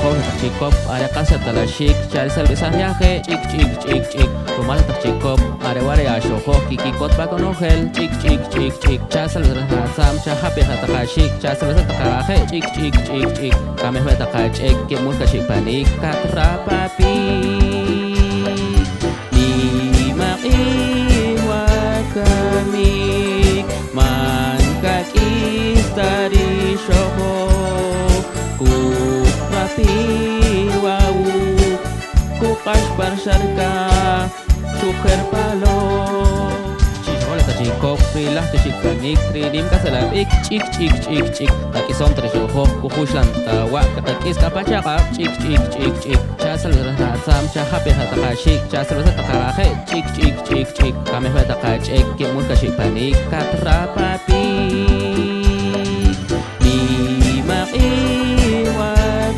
Chishahov Chikop, Arakasa Talashik, Charisal Besariaje, Chik Chik Chik Chik, Rumala Chikop, Areware Ashoho, Kikikot Bakonogel, Chik Chik Chik Chik, Chasal Sam, Chahapi Hatakashik, Chasal Takaje, Chik Chik Chik Chik, Kamehe Takachek, Kemuka Shikpanik, Katrapapi, Lima Iwakami, Mankaki Stari Shoho. Wau kukas barsarka suher palo Chishola tachikok prilah tachikpanik tridim kasalabik chik chik chik chik takison trishoho kuhushlan tawa katakis kapachaka chik chik chik chik chasal rasam chahapi hatakashik chasal rasatakaje chik chik chik chik kameh takachek kimul kashikpanik katrapapi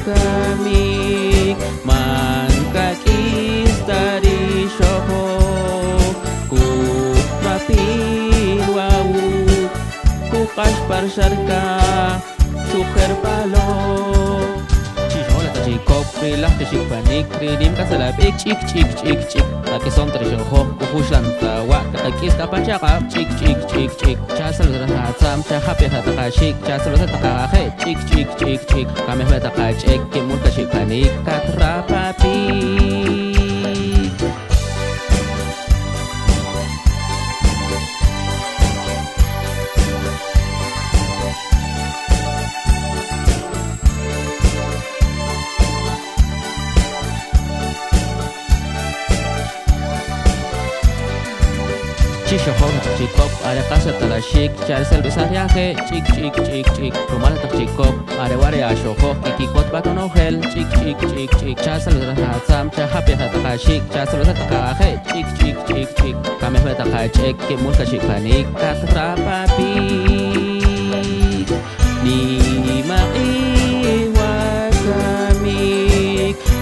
kami mankakis dari shoho ku rapin wau kukas parsarka suker palo Chishola tachikok prilah tachikpanik tridim kasalabik chik chik chik chik takison trishoho kuhushlan tawa katakis kapachaka chik chik chik chik chasal rasam chahapi hatakashik chasal rasatakaje chik chik chik chik kameh takachek kimul kashikpanik katrapapi Chishohon Chikop, Arakasa Talashik, Charisal Besariaje, Chik Chik Chik Chik, Rumala Chikop, Areware Ashoho, Kikikot Bakonogel, Chik Chik Chik Chik, Chasal Rasam, Chahapi Hatakashik, Chasal Rasatakaje, Chik Chik Chik Chik, Kameh Takachek, Kimulka Shikpanik, Katrapapi, Lima Iwakamik,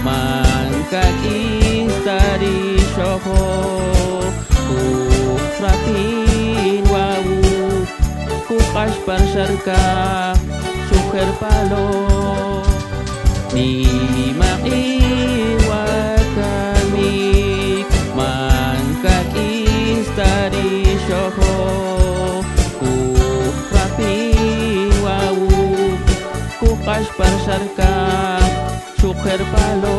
Mankakis Dari Shoho, rapin wau kukas parsarka suher palo Lima iwakami mankakis dari shoho ku rapin wau kukas parsarka suher palo